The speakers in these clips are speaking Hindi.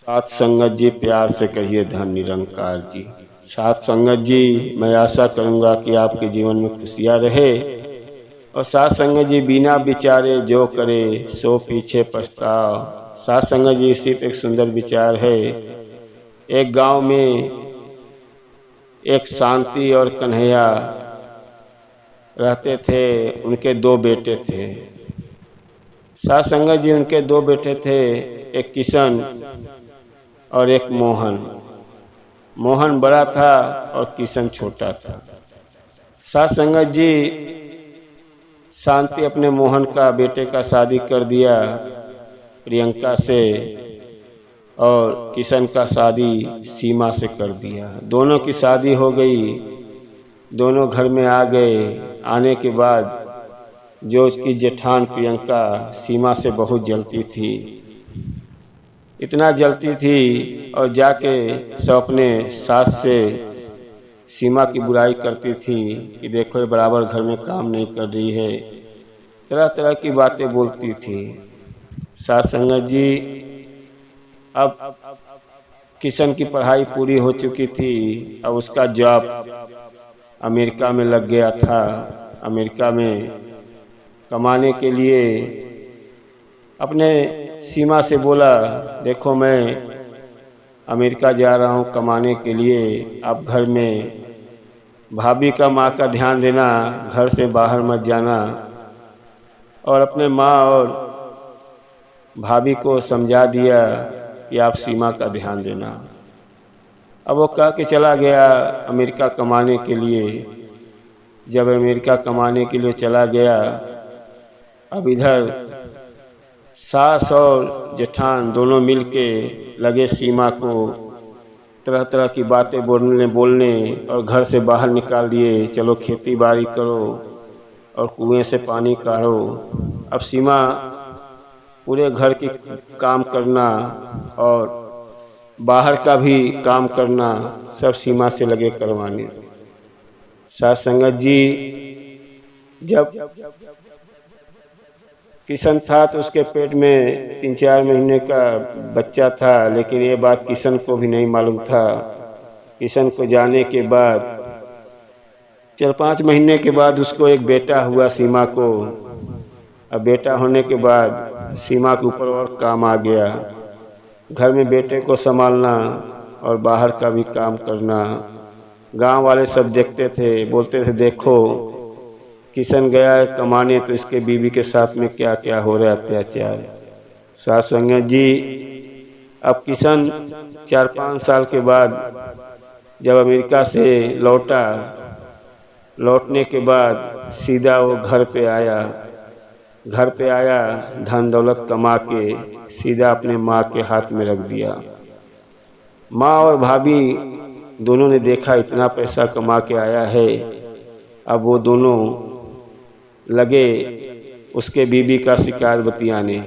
साथ संगत जी, प्यार से कहिए धन निरंकार जी। साथ संगत जी, मैं आशा करूंगा कि आपके जीवन में खुशियां रहे। और साथ संगत जी, बिना विचारे जो करे सो पीछे पछताओ। साथ संगत जी, सिर्फ एक सुंदर विचार है। एक गांव में एक शांति और कन्हैया रहते थे। उनके दो बेटे थे। साथ संगत जी, उनके दो बेटे थे, एक किशन और एक मोहन। मोहन बड़ा था और किशन छोटा था। साथ संगत जी, शांति अपने मोहन का बेटे का शादी कर दिया प्रियंका से, और किशन का शादी सीमा से कर दिया। दोनों की शादी हो गई, दोनों घर में आ गए। आने के बाद जो उसकी जेठान प्रियंका सीमा से बहुत जलती थी, इतना जलती थी, और जाके सब अपने सास से सीमा की बुराई करती थी कि देखो ये बराबर घर में काम नहीं कर रही है। तरह तरह की बातें बोलती थी। साथ संगत जी, अब किशन की पढ़ाई पूरी हो चुकी थी। अब उसका जॉब अमेरिका में लग गया था। अमेरिका में कमाने के लिए अपने सीमा से बोला, देखो मैं अमेरिका जा रहा हूँ कमाने के लिए, आप घर में भाभी का माँ का ध्यान देना, घर से बाहर मत जाना। और अपने माँ और भाभी को समझा दिया कि आप सीमा का ध्यान देना। अब वो कह के चला गया अमेरिका कमाने के लिए। जब अमेरिका कमाने के लिए चला गया, अब इधर सास और जेठान दोनों मिलके लगे सीमा को तरह तरह की बातें बोलने और घर से बाहर निकाल दिए। चलो खेती बाड़ी करो और कुएं से पानी काढ़ो। अब सीमा पूरे घर की काम करना और बाहर का भी काम करना सब सीमा से लगे करवाने। साथ संगत जी, जब किशन था तो उसके पेट में 3-4 महीने का बच्चा था, लेकिन ये बात किशन को भी नहीं मालूम था। किशन को जाने के बाद 4-5 महीने के बाद उसको एक बेटा हुआ सीमा को। अब बेटा होने के बाद सीमा के ऊपर और काम आ गया। घर में बेटे को संभालना और बाहर का भी काम करना। गांव वाले सब देखते थे, बोलते थे देखो किशन गया है कमाने तो इसके बीवी के साथ में क्या क्या हो रहा है अत्याचार। साथ संगत जी, अब किशन 4-5 साल के बाद जब अमेरिका से लौटा, लौटने के बाद सीधा वो घर पे आया। घर पे आया, धन दौलत कमा के सीधा अपने माँ के हाथ में रख दिया। माँ और भाभी दोनों ने देखा इतना पैसा कमा के आया है। अब वो दोनों लगे उसके बीवी का शिकायत बतियाने।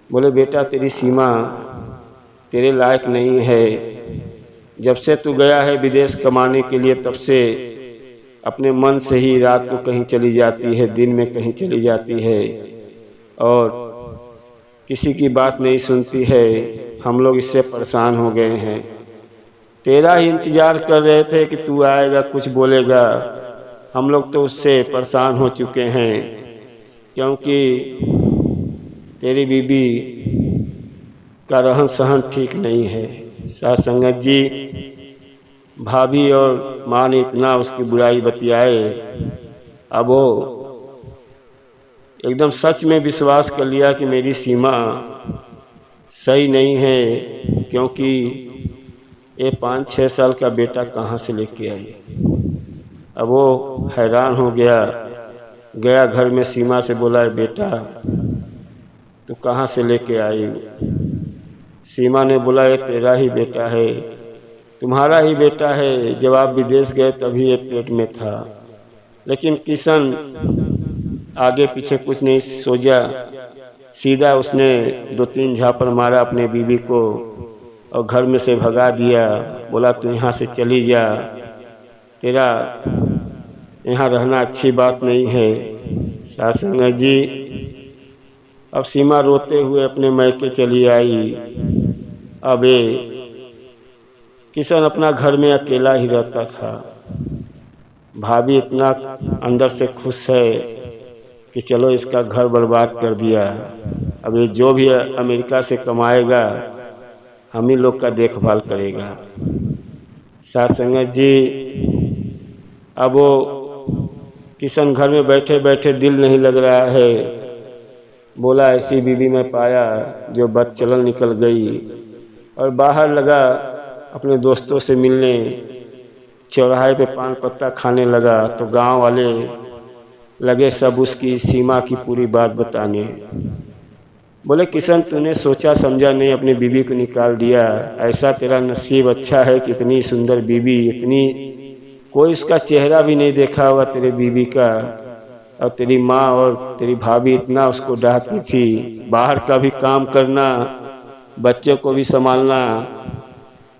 बोले बेटा तेरी सीमा तेरे लायक नहीं है। जब से तू गया है विदेश कमाने के लिए तब से अपने मन से ही रात को कहीं चली जाती है, दिन में कहीं चली जाती है, और किसी की बात नहीं सुनती है। हम लोग इससे परेशान हो गए हैं। तेरा ही इंतजार कर रहे थे कि तू आएगा कुछ बोलेगा। हम लोग तो उससे परेशान हो चुके हैं, क्योंकि तेरी बीबी का रहन सहन ठीक नहीं है। साथ संगत जी, भाभी और माँ ने इतना उसकी बुराई बतियाए। अब वो एकदम सच में विश्वास कर लिया कि मेरी सीमा सही नहीं है, क्योंकि ये 5-6 साल का बेटा कहाँ से लेके आई। अब वो हैरान हो गया। गया घर में सीमा से बोला, बेटा तू कहाँ से लेके आई। सीमा ने बोला ये तेरा ही बेटा है, तुम्हारा ही बेटा है। जब आप विदेश गए तभी ये पेट में था। लेकिन किशन आगे पीछे कुछ नहीं सोचा, सीधा उसने 2-3 झापड़ मारा अपने बीवी को और घर में से भगा दिया। बोला तू यहाँ से चली जा, तेरा यहाँ रहना अच्छी बात नहीं है। साथ संगत जी, अब सीमा रोते हुए अपने मैके चली आई। अब ये किशन अपना घर में अकेला ही रहता था। भाभी इतना अंदर से खुश है कि चलो इसका घर बर्बाद कर दिया, अब ये जो भी अमेरिका से कमाएगा हम ही लोग का देखभाल करेगा। साथ संगत जी, अब वो किशन घर में बैठे बैठे दिल नहीं लग रहा है। बोला ऐसी बीवी में पाया जो बदचलन निकल गई, और बाहर लगा अपने दोस्तों से मिलने। चौराहे पे पान पत्ता खाने लगा तो गांव वाले लगे सब उसकी सीमा की पूरी बात बताने। बोले किशन, तूने सोचा समझा नहीं, अपनी बीवी को निकाल दिया। ऐसा तेरा नसीब अच्छा है कि इतनी सुंदर बीवी, इतनी कोई उसका चेहरा भी नहीं देखा होगा तेरे बीवी का। और तेरी माँ और तेरी भाभी इतना उसको डांटती थी, बाहर का भी काम करना, बच्चों को भी संभालना,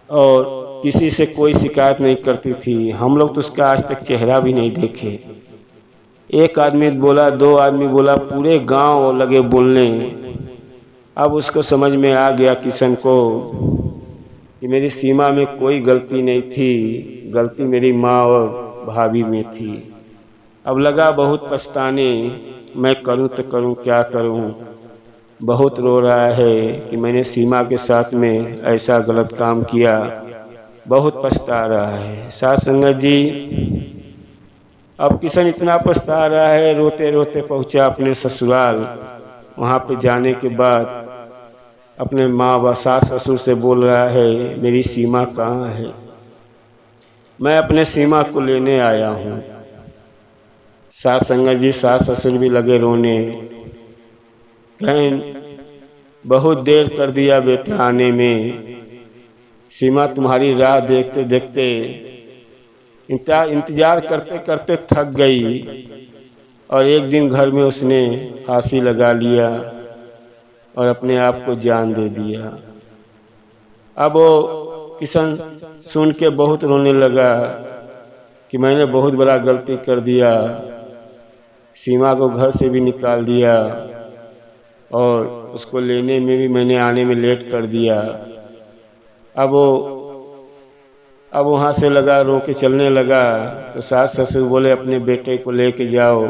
और किसी से कोई शिकायत नहीं करती थी। हम लोग तो उसका आज तक चेहरा भी नहीं देखे। एक आदमी बोला, दो आदमी बोला, पूरे गांव लगे बोलने। अब उसको समझ में आ गया किशन को कि मेरी सीमा में कोई गलती नहीं थी, गलती मेरी माँ और भाभी में थी। अब लगा बहुत पछताने, मैं करूं तो करूं क्या करूं। बहुत रो रहा है कि मैंने सीमा के साथ में ऐसा गलत काम किया, बहुत पछता रहा है। साथ संगत जी, अब किशन इतना पछता रहा है, रोते रोते पहुंचा अपने ससुराल। वहां पे जाने के बाद अपने माँ व सास ससुर से बोल रहा है, मेरी सीमा कहाँ है, मैं अपने सीमा को लेने आया हूँ। सास संगत जी, सास ससुर भी लगे रोने। बहन, बहुत देर कर दिया बेटा आने में, सीमा तुम्हारी राह देखते देखते इंतजार करते करते थक गई, और एक दिन घर में उसने फांसी लगा लिया और अपने आप को जान दे दिया। अब वो किशन सुन के बहुत रोने लगा कि मैंने बहुत बड़ा गलती कर दिया, सीमा को घर से भी निकाल दिया और उसको लेने में भी मैंने आने में लेट कर दिया। अब वहां से लगा रो के चलने लगा तो सास ससुर बोले अपने बेटे को लेके जाओ।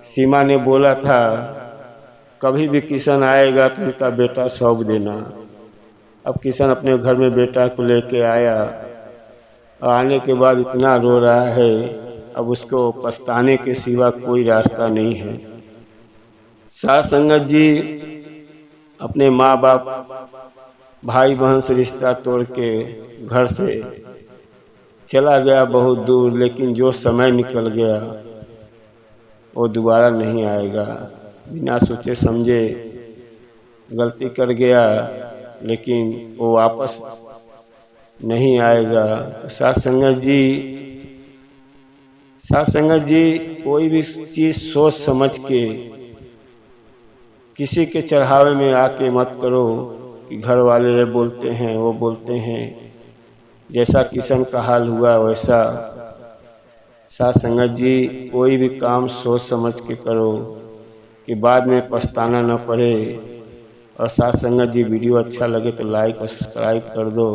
सीमा ने बोला था कभी भी किशन आएगा तो उनका बेटा सौंप देना। अब किशन अपने घर में बेटा को लेके आया, और आने के बाद इतना रो रहा है, अब उसको पछताने के सिवा कोई रास्ता नहीं है। साथ संगत जी, अपने माँ बाप भाई बहन से रिश्ता तोड़ के घर से चला गया बहुत दूर, लेकिन जो समय निकल गया वो दोबारा नहीं आएगा। बिना सोचे समझे गलती कर गया, लेकिन वो वापस नहीं आएगा। तो साथ संगत जी, कोई भी चीज सोच समझ के किसी के चढ़ावे में आके मत करो कि घर वाले ये बोलते हैं वो बोलते हैं। जैसा किशन का हाल हुआ वैसा। साथ संगत जी, कोई भी काम सोच समझ के करो कि बाद में पछताना न पड़े। और साथ संगत जी, वीडियो अच्छा लगे तो लाइक और सब्सक्राइब कर दो।